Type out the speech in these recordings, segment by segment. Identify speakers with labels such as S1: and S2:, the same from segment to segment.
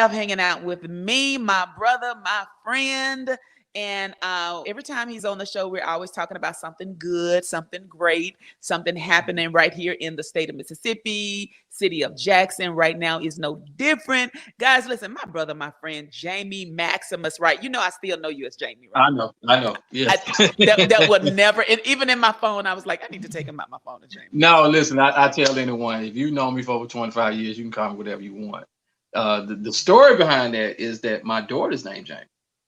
S1: have hanging out with me, my brother, my friend. And every time he's on the show, we're always talking about something good, something great, something happening right here in the state of Mississippi, city of Jackson. Right now is no different. Guys, listen, my brother, my friend, Jamie Maximus Wright. You know, I still know you as Jamie, right?
S2: I know. Yes.
S1: That would never, and even in my phone, I was like, I need to take him out my phone to Jamie.
S2: No, listen, I tell anyone, if you know me for over 25 years, you can call me whatever you want. The story behind that is that my daughter's named Jamie.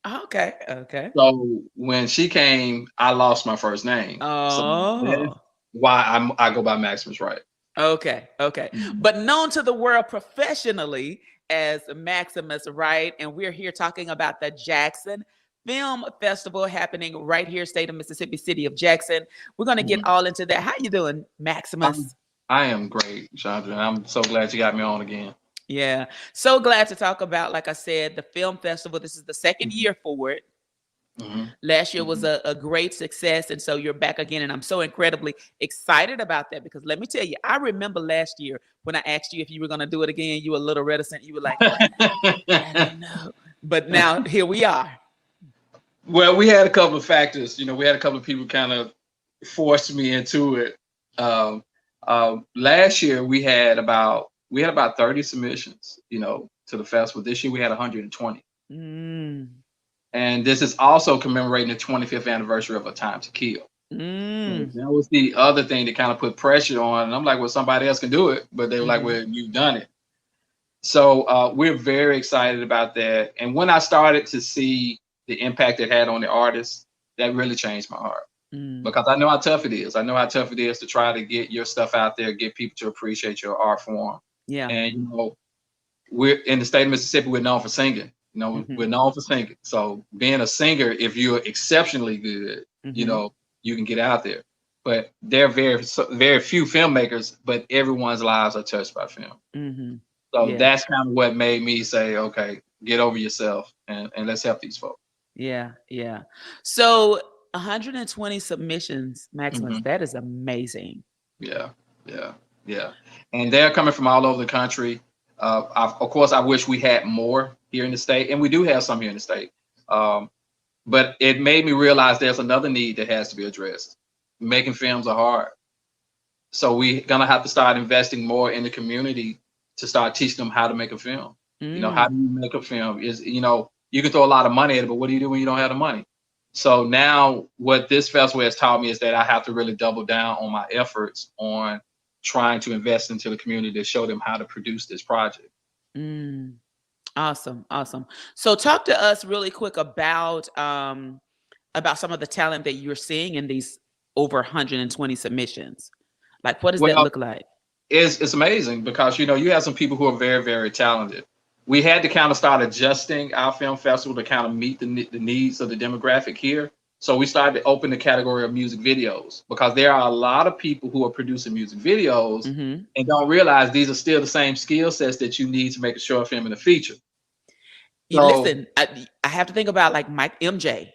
S1: Okay. Okay.
S2: So when she came, I lost my first name. So that's
S1: Oh.
S2: why I go by Maximus Wright.
S1: Okay. Okay. But known to the world professionally as Maximus Wright, and we're here talking about the Jxn Film Festival happening right here, state of Mississippi, city of Jackson. We're going to get all into that. How you doing, Maximus?
S2: I am great, Chandra. I'm so glad you got me on again.
S1: Yeah. So glad to talk about, like I said, the film festival. This is the second year for it. Last year was a great success. And so you're back again. And I'm so incredibly excited about that because let me tell you, I remember last year when I asked you if you were going to do it again, you were a little reticent. You were like, I don't know. But now here we are.
S2: Well, we had a couple of factors. You know, we had a couple of people kind of forced me into it. Last year we had about 30 submissions, you know, to the festival. This year we had 120. And this is also commemorating the 25th anniversary of A Time to Kill. That was the other thing that kind of put pressure on. And I'm like, well, somebody else can do it. But they were like, well, you've done it. So we're very excited about that. And when I started to see the impact it had on the artists, that really changed my heart. Because I know how tough it is. I know how tough it is to try to get your stuff out there, get people to appreciate your art form.
S1: Yeah.
S2: And, you know, we're in the state of Mississippi, we're known for singing. You know, we're known for singing. So being a singer, if you're exceptionally good, you know, you can get out there. But there are very few filmmakers, but everyone's lives are touched by film. So that's kind of what made me say, okay, get over yourself and let's help these folks.
S1: Yeah. Yeah. So 120 submissions, Maximus. That is amazing.
S2: Yeah. And they're coming from all over the country. Of course, I wish we had more here in the state, and we do have some here in the state. But it made me realize there's another need that has to be addressed. Making films are hard. So we're going to have to start investing more in the community to start teaching them how to make a film. You know, how do you make a film? You know, you can throw a lot of money at it, but what do you do when you don't have the money? So now what this festival has taught me is that I have to really double down on my efforts on trying to invest into the community to show them how to produce this project.
S1: Awesome. So talk to us really quick about some of the talent that you're seeing in these over 120 submissions. Like, what does that look like?
S2: It's amazing because, you know, you have some people who are very, very talented. We had to kind of start adjusting our film festival to kind of meet the needs of the demographic here. So we started to open the category of music videos because there are a lot of people who are producing music videos and don't realize these are still the same skill sets that you need to make a short film and a feature. So,
S1: listen, I have to think about like Mike MJ.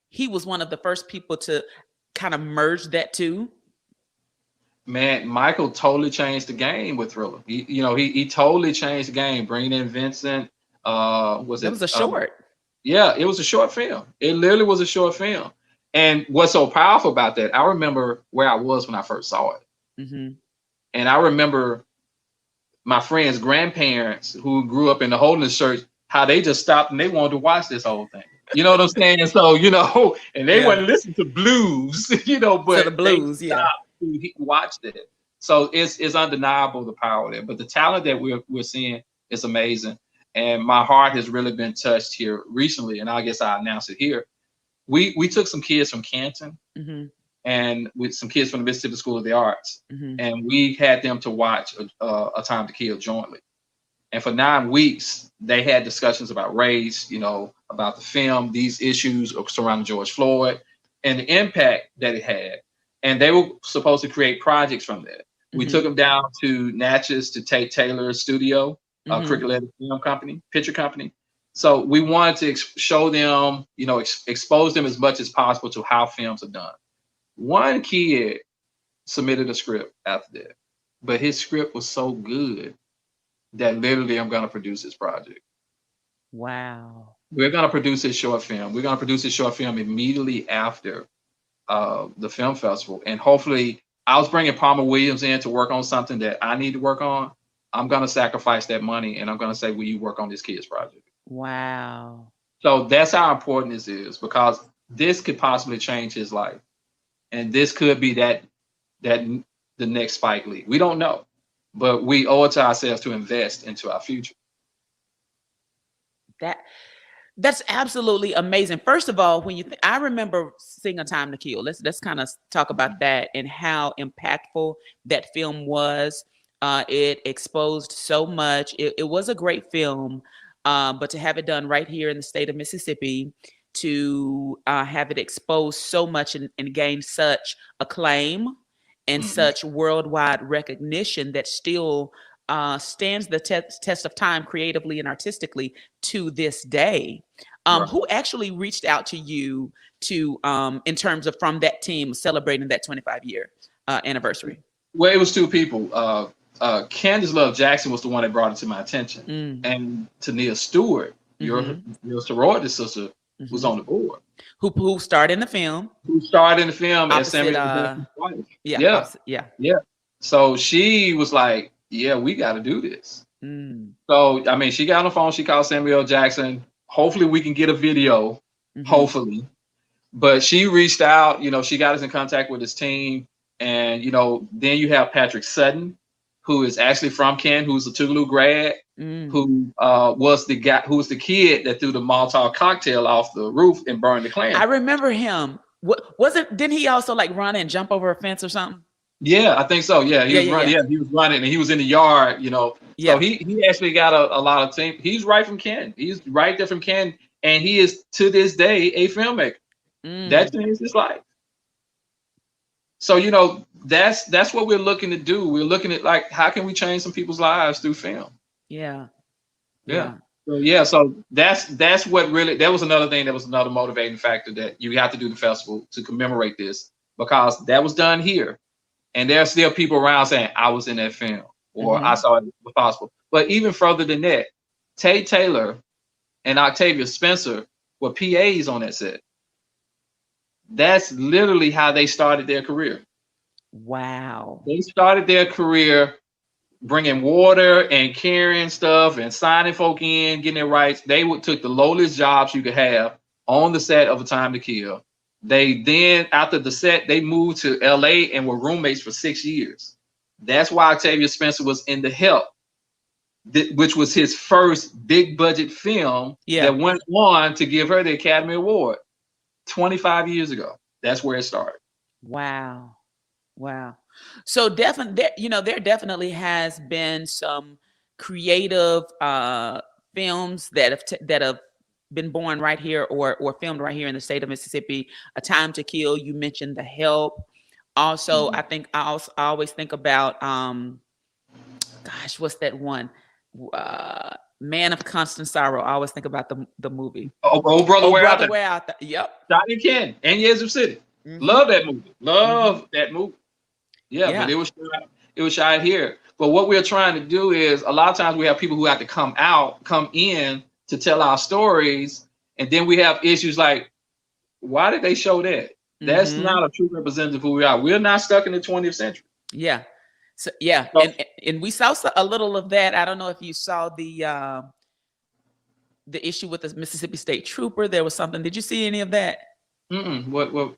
S1: He was one of the first people to kind of merge that too.
S2: Man, Michael totally changed the game with Thriller. He totally changed the game, bringing in Vincent. It was a short. Yeah, it was a short film. It literally was a short film. And what's so powerful about that, I remember where I was when I first saw it. And I remember my friends' grandparents who grew up in the Holiness Church, how they just stopped and they wanted to watch this whole thing. You know what I'm saying? And so, you know, and they wouldn't listen to blues, you know, but
S1: the blues,
S2: he watched it. So it's undeniable the power there. But the talent that we're seeing is amazing. And my heart has really been touched here recently. And I guess I announced it here. We took some kids from Canton and with some kids from the Mississippi School of the Arts. And we had them to watch A Time to Kill jointly. And for 9 weeks, they had discussions about race, you know, about the film, these issues surrounding George Floyd, and the impact that it had. And they were supposed to create projects from that. We took them down to Natchez to Tate Taylor's studio, Cricket Film Company, picture company. So we wanted to show them, you know, expose them as much as possible to how films are done. One kid submitted a script after that, but his script was so good that literally I'm going to produce this project.
S1: Wow.
S2: We're going to produce this short film. We're going to produce this short film immediately after the film festival. And hopefully, I was bringing Palmer Williams in to work on something that I need to work on. I'm going to sacrifice that money and I'm going to say, will you work on this kid's project?
S1: Wow.
S2: So that's how important this is, because this could possibly change his life. And this could be that the next Spike Lee. We don't know, but we owe it to ourselves to invest into our future.
S1: That's absolutely amazing. First of all, when I remember seeing A Time to Kill. Let's kind of talk about that and how impactful that film was. It exposed so much. It was a great film, but to have it done right here in the state of Mississippi, to have it exposed so much and gain such acclaim and such worldwide recognition that still stands the test of time creatively and artistically to this day.
S2: Right.
S1: Who actually reached out to you to, in terms of from that team celebrating that 25-year anniversary?
S2: Well, it was two people. Candace Love Jackson was the one that brought it to my attention, and Tania Stewart, your sorority sister, was on the board.
S1: Who starred in the film?
S2: Who starred in the film as
S1: Opposite,
S2: Samuel Jackson's wife.
S1: Yeah.
S2: So she was like, yeah, we got to do this. So, I mean, she got on the phone. She called Samuel Jackson. Hopefully we can get a video, hopefully. But she reached out, she got us in contact with his team. And, then you have Patrick Sutton, who is actually from Ken, who's a Tougaloo grad, who was the kid that threw the Molotov cocktail off the roof and burned the Klan.
S1: I remember him. Didn't he also like run and jump over a fence or something?
S2: Yeah, I think so. Yeah, he was running. Yeah, he was running, and he was in the yard. So he actually got a lot of team. He's right from Ken. He's right there from Ken, and he is to this day a filmmaker. That changed his life. So that's what we're looking to do. We're looking at like how can we change some people's lives through film.
S1: Yeah.
S2: So that's what really, that was another thing, that was another motivating factor, that you have to do the festival to commemorate this, because that was done here. And there are still people around saying, I was in that film, or I saw it was possible. But even further than that, Tate Taylor and Octavia Spencer were PAs on that set. That's literally how they started their career.
S1: Wow.
S2: They started their career bringing water and carrying stuff and signing folk in, getting their rights. They took the lowest jobs you could have on the set of A Time to Kill. They then, after the set, they moved to LA and were roommates for 6 years. That's why Octavia Spencer was in The Help, which was his first big budget film that went on to give her the Academy Award 25 years ago. That's where it started.
S1: Wow. So definitely, there definitely has been some creative films that have been born right here or filmed right here in the state of Mississippi. A Time to Kill. You mentioned The Help. Also, I think I always think about what's that one? Man of Constant Sorrow. I always think about the movie.
S2: Oh, Brother, Where Out There.
S1: Where Out There. Yep.
S2: Johnny Ken and Yazoo City. Love that movie. That movie. Yeah, but it was shot here. But what we're trying to do is, a lot of times we have people who have to come in to tell our stories, and then we have issues like, why did they show that? That's not a true representative of who we are. We're not stuck in the 20th century.
S1: Yeah. So and we saw a little of that. I don't know if you saw the issue with the Mississippi State Trooper. There was something. Did you see any of that?
S2: What?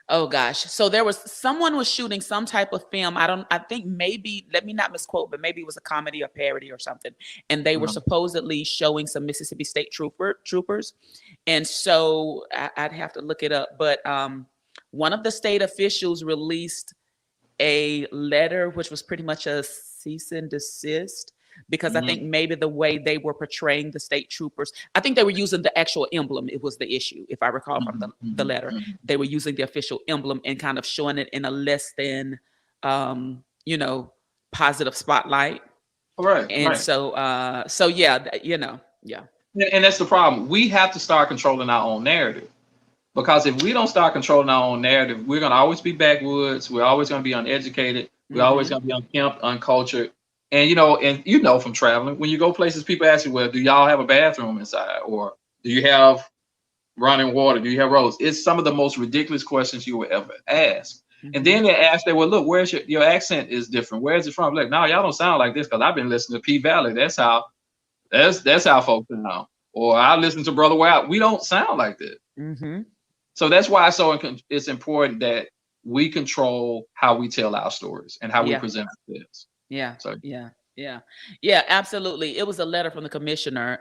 S1: Oh gosh. So someone was shooting some type of film. I think maybe, let me not misquote, but maybe it was a comedy or parody or something. And they were supposedly showing some Mississippi State troopers. And so I'd have to look it up. But one of the state officials released a letter, which was pretty much a cease and desist, because I think maybe the way they were portraying the state troopers, I think they were using the actual emblem. It was the issue, if I recall from the letter. They were using the official emblem and kind of showing it in a less than, positive spotlight.
S2: Right.
S1: And so yeah.
S2: And that's the problem. We have to start controlling our own narrative, because if we don't start controlling our own narrative, we're going to always be backwoods. We're always going to be uneducated. We're always going to be unkempt, uncultured. And from traveling, when you go places, people ask you, well, do y'all have a bathroom inside? Or do you have running water? Do you have roads? It's some of the most ridiculous questions you will ever ask. And then they ask, well, look, where's your accent is different. Where's it from? Like, no, y'all don't sound like this because I've been listening to P Valley. That's how folks sound. Or I listen to Brother Wild. We don't sound like that. So that's why it's important that we control how we tell our stories and how we present ourselves.
S1: Yeah. So yeah, absolutely. It was a letter from the commissioner,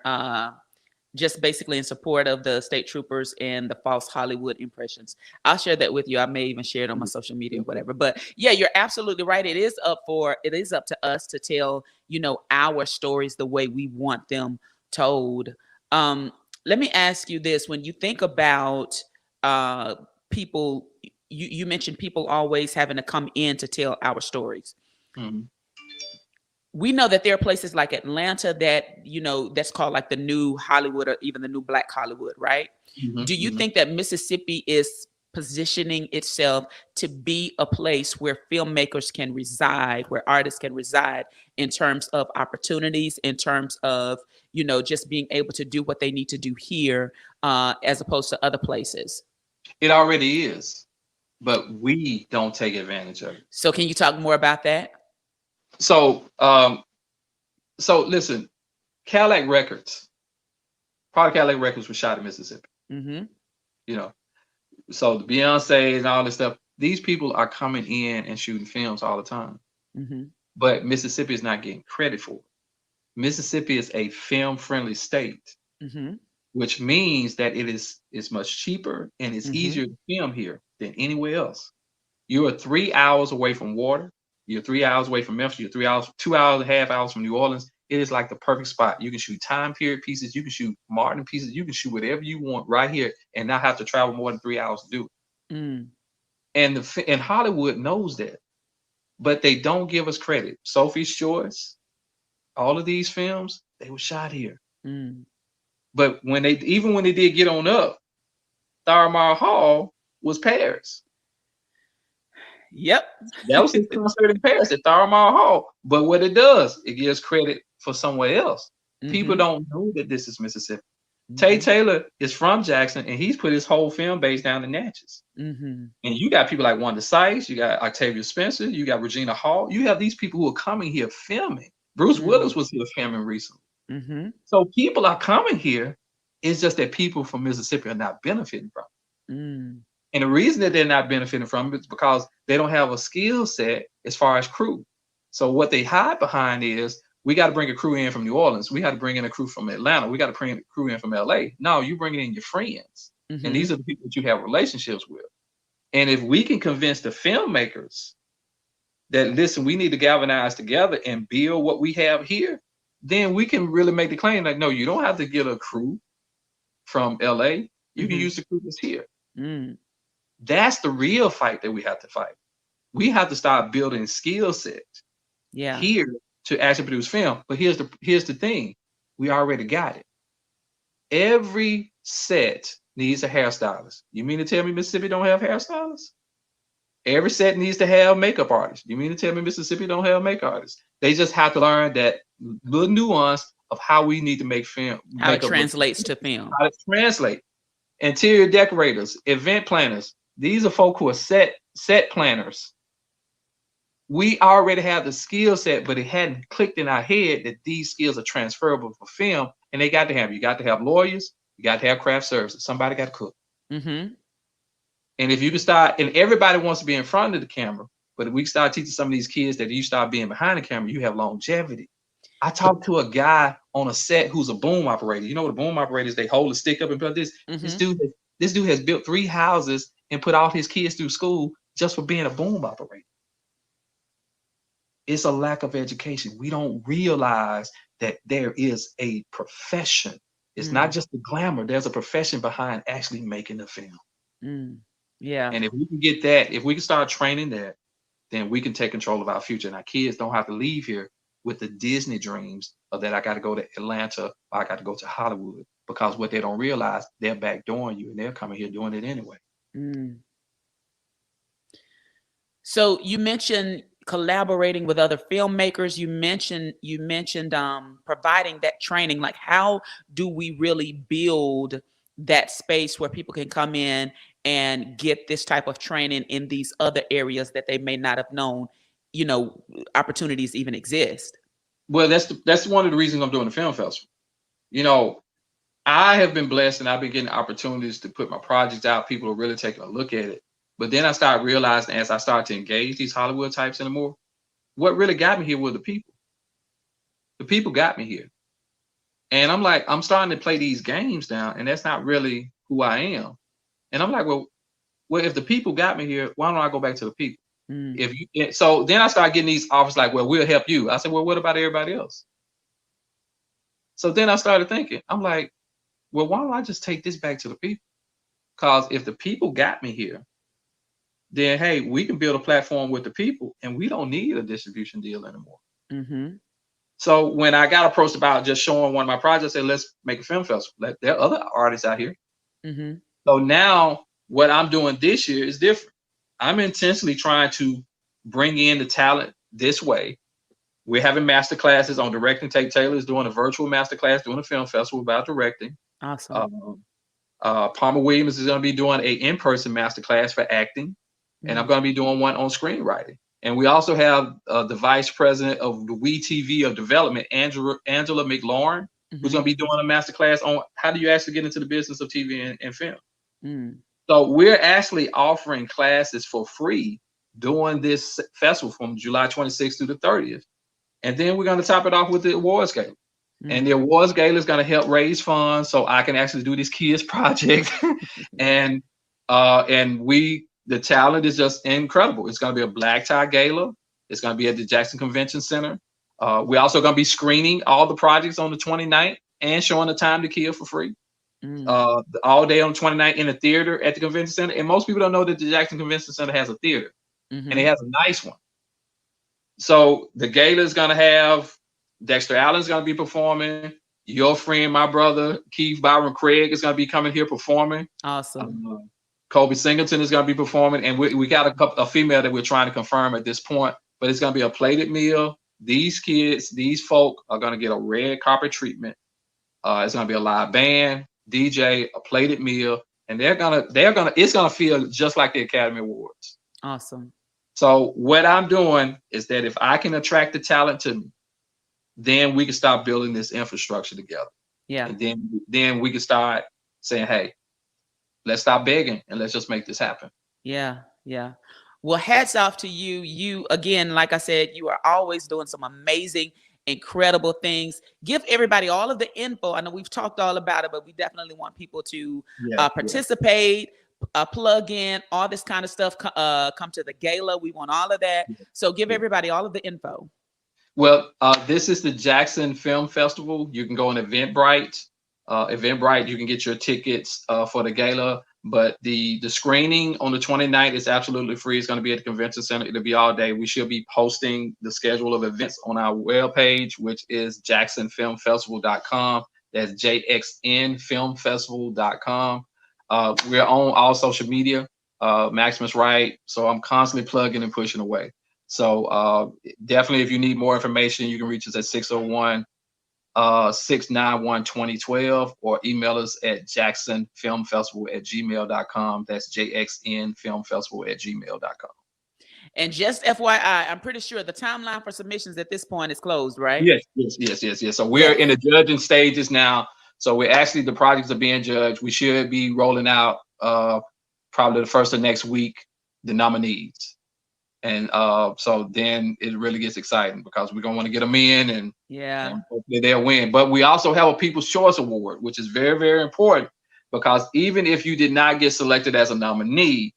S1: just basically in support of the state troopers and the false Hollywood impressions. I'll share that with you. I may even share it on my social media or whatever. But yeah, you're absolutely right. It is up to us to tell, our stories the way we want them told. Let me ask you this. When you think about people, you mentioned people always having to come in to tell our stories. We know that there are places like Atlanta that, that's called like the new Hollywood or even the new Black Hollywood, right? Do you think that Mississippi is positioning itself to be a place where filmmakers can reside, where artists can reside in terms of opportunities, in terms of, just being able to do what they need to do here as opposed to other places?
S2: It already is, but we don't take advantage of it.
S1: So can you talk more about that?
S2: So listen, Cadillac Records, part of Cadillac Records was shot in Mississippi. So the Beyonce and all this stuff, these people are coming in and shooting films all the time. But Mississippi is not getting credit for it. Mississippi is a film-friendly state, which means that it's much cheaper and it's easier to film here than anywhere else. You are 3 hours away from water. You're 3 hours away from Memphis. You're 2 hours and a half hours from New Orleans. It is like the perfect spot. You can shoot time period pieces. You can shoot modern pieces. You can shoot whatever you want right here and not have to travel more than 3 hours to do it. And Hollywood knows that, but they don't give us credit. Sophie's Choice, all of these films, they were shot here. But when they did Get On Up, Tharmar Hall was Paris.
S1: Yep.
S2: That was his concert in Paris at Tharmar Hall. But what it does, it gives credit for somewhere else. People don't know that this is Mississippi. Tay Taylor is from Jackson, and he's put his whole film base down in Natchez. And you got people like Wanda Sykes, you got Octavia Spencer, you got Regina Hall. You have these people who are coming here filming. Bruce Willis was here filming recently. So people are coming here. It's just that people from Mississippi are not benefiting from it. And the reason that they're not benefiting from it is because they don't have a skill set as far as crew. So what they hide behind is, we got to bring a crew in from New Orleans. We got to bring in a crew from Atlanta. We got to bring a crew in from LA. No, you bring in your friends. And these are the people that you have relationships with. And if we can convince the filmmakers that, listen, we need to galvanize together and build what we have here, then we can really make the claim like, no, you don't have to get a crew from LA. You can use the crew that's here. That's the real fight that we have to fight. We have to start building skill sets here to actually produce film. But here's the thing. We already got it. Every set needs a hairstylist. You mean to tell me Mississippi don't have hairstylists? Every set needs to have makeup artists. You mean to tell me Mississippi don't have makeup artists? They just have to learn that little nuance of how we need to make film.
S1: How it translates to film.
S2: How to translate. Interior decorators, event planners. These are folk who are set planners. We already have the skill set, but it hadn't clicked in our head that these skills are transferable for film. And you got to have lawyers, you got to have craft services. Somebody got to cook. And if you can start, and everybody wants to be in front of the camera, but if we start teaching some of these kids that you start being behind the camera, you have longevity. I talked to a guy on a set who's a boom operator. You know what a boom operator is? They hold a stick up and put this. This dude has built 3 houses and put all his kids through school just for being a boom operator. It's a lack of education. We don't realize that there is a profession. It's not just the glamour. There's a profession behind actually making the film.
S1: Yeah.
S2: And if we can get that, if we can start training that, then we can take control of our future. And our kids don't have to leave here with the Disney dreams of that I got to go to Atlanta or I got to go to Hollywood, because what they don't realize, they're backdooring you and they're coming here doing it anyway.
S1: So you mentioned collaborating with other filmmakers. You mentioned providing that training. Like, how do we really build that space where people can come in and get this type of training in these other areas that they may not have known, opportunities even exist?
S2: Well, that's one of the reasons I'm doing the film festival. I have been blessed and I've been getting opportunities to put my projects out. People are really taking a look at it. But then I started realizing, as I started to engage these Hollywood types anymore, what really got me here were the people. The people got me here. And I'm like, I'm starting to play these games now, and that's not really who I am. And I'm like, well, if the people got me here, why don't I go back to the people? So then I started getting these offers like, well, we'll help you. I said, well, what about everybody else? So then I started thinking, I'm like, well, why don't I just take this back to the people? Because if the people got me here, then hey, we can build a platform with the people, and we don't need a distribution deal anymore. So when I got approached about just showing one of my projects, I said, let's make a film festival. There are other artists out here. So now what I'm doing this year is different. I'm intentionally trying to bring in the talent this way. We're having master classes on directing. Tate Taylor is doing a virtual master class, doing a film festival about directing.
S1: Awesome.
S2: Palmer Williams is going to be doing an in-person master class for acting. And I'm going to be doing one on screenwriting. And we also have the vice president of the WeTV of development, Angela McLaurin, who's going to be doing a master class on how do you actually get into the business of TV and film. So we're actually offering classes for free during this festival from July 26th through the 30th. And then we're going to top it off with the awards gala. And the awards gala is going to help raise funds so I can actually do this kids project. and the talent is just incredible. It's going to be a black tie gala. It's going to be at the Jxn Convention Center. We're also going to be screening all the projects on the 29th and showing the Time to Kill for free. All day on the 29th in the theater at the convention center. And most people don't know that the Jxn Convention Center has a theater. And it has a nice one. So the gala is going to have Dexter Allen's going to be performing. Your friend, my brother, Keith Byron Craig is going to be coming here performing.
S1: Awesome.
S2: Kobe Singleton is going to be performing. And we got a female that we're trying to confirm at this point. But it's going to be a plated meal. These kids, these folk are going to get a red carpet treatment. It's going to be a live band, DJ, a plated meal. And it's going to feel just like the Academy Awards.
S1: Awesome.
S2: So what I'm doing is that if I can attract the talent to me, then we can start building this infrastructure together.
S1: Yeah.
S2: And then we can start saying, hey, let's stop begging and let's just make this happen.
S1: Yeah. Yeah. Well, hats off to you. You, again, like I said, you are always doing some amazing, incredible things. Give everybody all of the info. I know we've talked all about it, but we definitely want people to participate, plug in, all this kind of stuff, come to the gala. We want all of that. So give everybody all of the info.
S2: Well, this is the Jxn Film Festival. You can go on Eventbrite. Eventbrite, you can get your tickets for the gala. But the screening on the 29th is absolutely free. It's going to be at the convention center. It'll be all day. We should be posting the schedule of events on our webpage, which is JxnFilmFestival.com. That's JxnFilmFestival.com. We're on all social media, Maximus Wright. So I'm constantly plugging and pushing away. So definitely, if you need more information, you can reach us at 601-691-2012 or email us at JxnFilmFestival@gmail.com. That's JxnFilmFestival@gmail.com.
S1: And just FYI, I'm pretty sure the timeline for submissions at this point is closed, right?
S2: Yes. So we're in the judging stages now. So the projects are being judged. We should be rolling out probably the first of next week, the nominees. And so then it really gets exciting because we're gonna want to get them in and hopefully they'll win. But we also have a People's Choice Award, which is very, very important because even if you did not get selected as a nominee,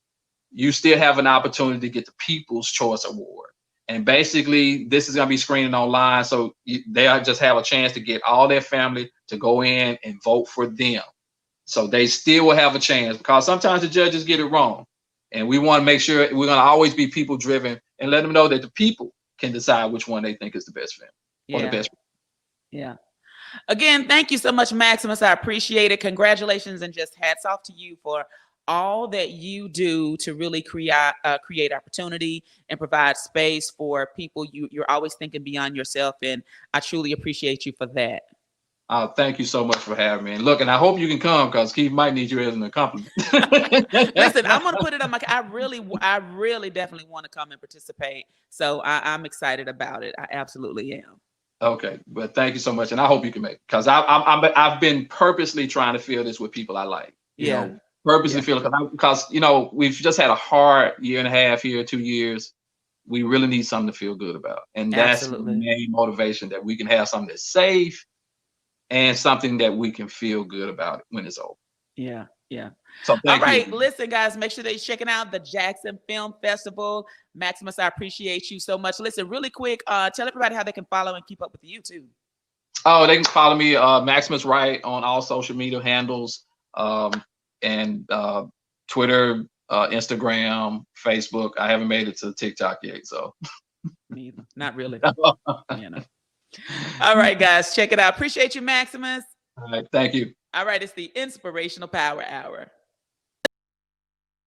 S2: you still have an opportunity to get the People's Choice Award. And basically, this is gonna be screening online, so they'll just have a chance to get all their family to go in and vote for them. So they still will have a chance because sometimes the judges get it wrong. And we want to make sure we're going to always be people driven and let them know that the people can decide which one they think is the best film or the best.
S1: Yeah. Again, thank you so much, Maximus. I appreciate it. Congratulations and just hats off to you for all that you do to really create opportunity and provide space for people. You're always thinking beyond yourself, and I truly appreciate you for that.
S2: Thank you so much for having me. And look, and I hope you can come because Keith might need you as an accompaniment.
S1: Listen, I'm gonna put it on my. I really definitely want to come and participate. So I'm excited about it. I absolutely am.
S2: Okay, but thank you so much, and I hope you can make it because I've been purposely trying to fill this with people I like. You know, purposely feel it because you know we've just had a hard year and a half here, 2 years. We really need something to feel good about, and that's the main motivation, that we can have something that's safe and something that we can feel good about when it's over.
S1: Yeah.
S2: So
S1: all right, listen, guys, make sure that you're checking out the Jxn Film Festival. Maximus, I appreciate you so much. Listen, really quick, tell everybody how they can follow and keep up with you too.
S2: Oh, they can follow me, Maximus Wright, on all social media handles, and Twitter, Instagram, Facebook. I haven't made it to TikTok yet, so.
S1: Me either. Not really. You know. All right, guys, check it out. Appreciate you, Maximus.
S2: All right, thank you.
S1: All right, it's the Inspirational Power Hour.